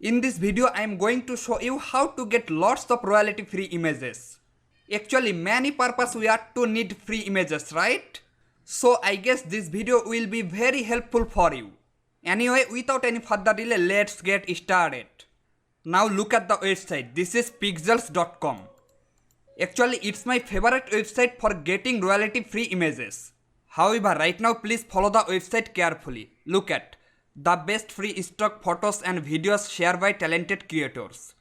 In this video, I am going to show you how to get lots of royalty free images. Actually, many purpose we are to need free images, right? So I guess this video will be very helpful for you. Anyway, without any further delay, let's get started. Now look at the website. This is pixels.com. Actually, it's my favorite website for getting royalty free images. However, right now please follow the website carefully. Look at the best free stock photos and videos shared by talented creators.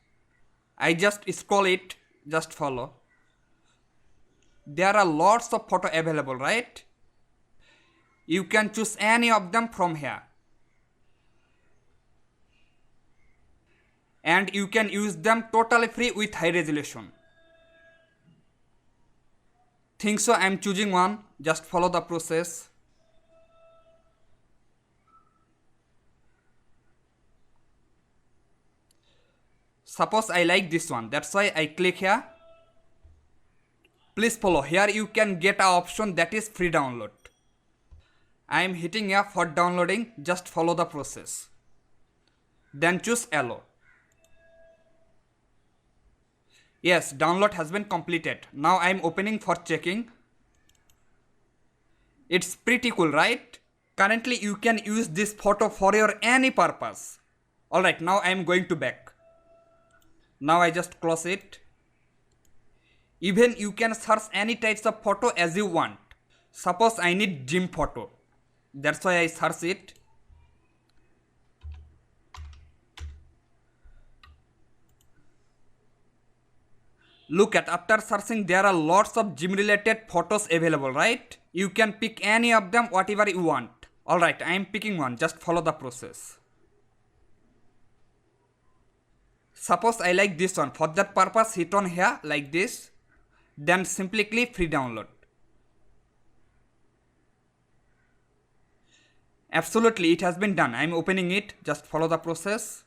I just scroll it, just follow. There are lots of photos available, right? You can choose any of them from here. And you can use them totally free with high resolution. Think so, I am choosing one, just follow the process. Suppose I like this one, that's why I click here. Please follow, here you can get an option that is free download. I am hitting here for downloading, just follow the process. Then choose allow. Yes, download has been completed. Now I am opening for checking. It's pretty cool, right? Currently you can use this photo for your any purpose. Alright, now I am going to back. Now I just close it. Even you can search any types of photo as you want. Suppose I need gym photo. That's why I search it. Look at, after searching there are lots of gym related photos available, right? You can pick any of them whatever you want. Alright, I am picking one, just follow the process. Suppose I like this one, for that purpose hit on here like this. Then simply click free download. Absolutely, it has been done. I am opening it, just follow the process.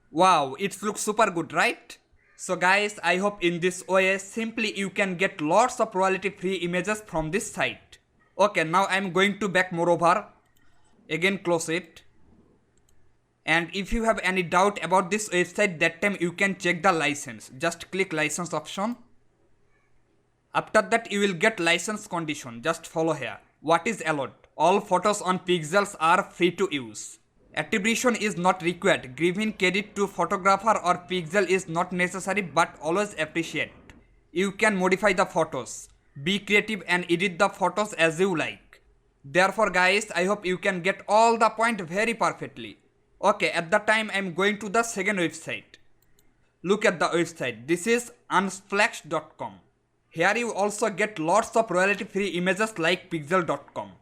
Wow, it looks super good, right? So guys, I hope in this way simply you can get lots of royalty free images from this site. Okay, now I am going to back moreover. Again close it. And if you have any doubt about this website, that time you can check the license. Just click license option. After that you will get license condition. Just follow here. What is allowed? All photos on Pixels are free to use. Attribution is not required. Giving credit to photographer or pixel is not necessary but always appreciate. You can modify the photos. Be creative and edit the photos as you like. Therefore guys, I hope you can get all the point very perfectly. Okay, at the time I am going to the second website. Look at the website. This is Unsplash.com. Here you also get lots of royalty free images like pixel.com.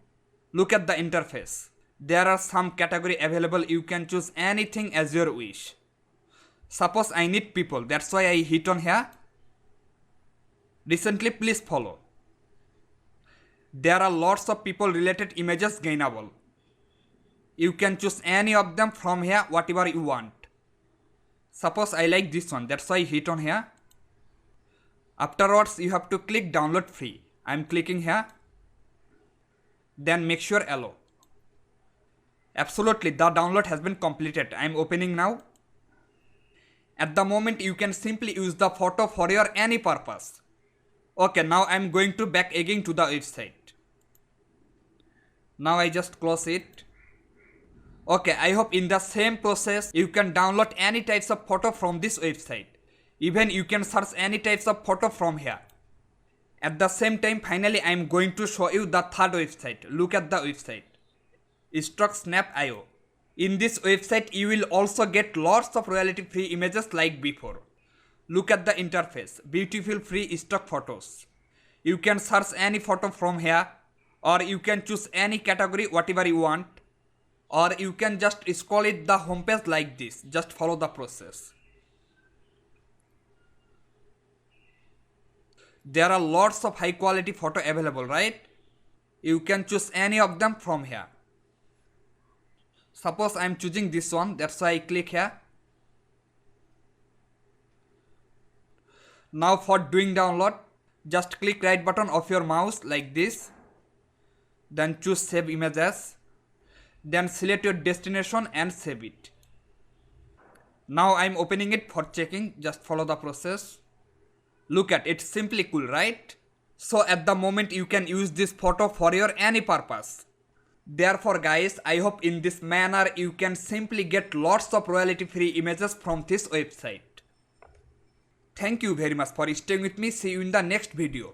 Look at the interface. There are some category available, you can choose anything as your wish. Suppose I need people, that's why I hit on here. Recently please follow. There are lots of people related images gainable. You can choose any of them from here whatever you want. Suppose I like this one, that's why I hit on here. Afterwards you have to click download free. I am clicking here. Then make sure allow. Absolutely, the download has been completed. I am opening now. At the moment you can simply use the photo for your any purpose. Okay, now I am going to back again to the website. Now I just close it. Okay, I hope in the same process you can download any types of photo from this website. Even you can search any types of photo from here. At the same time, finally I am going to show you the third website. Look at the website. Stock Snap.io. In this website you will also get lots of royalty free images like before. Look at the interface. Beautiful free stock photos. You can search any photo from here, or you can choose any category whatever you want, or you can just scroll it the homepage like this. Just follow the process. There are lots of high quality photo available, right? You can choose any of them from here. Suppose I am choosing this one, that's why I click here. Now for doing download, just click right button of your mouse like this. Then choose save images. Then select your destination and save it. Now I'm opening it for checking. Just follow the process. Look at it, simply cool, right? So at the moment you can use this photo for your any purpose. Therefore guys, I hope in this manner you can simply get lots of royalty free images from this website. Thank you very much for staying with me. See you in the next video.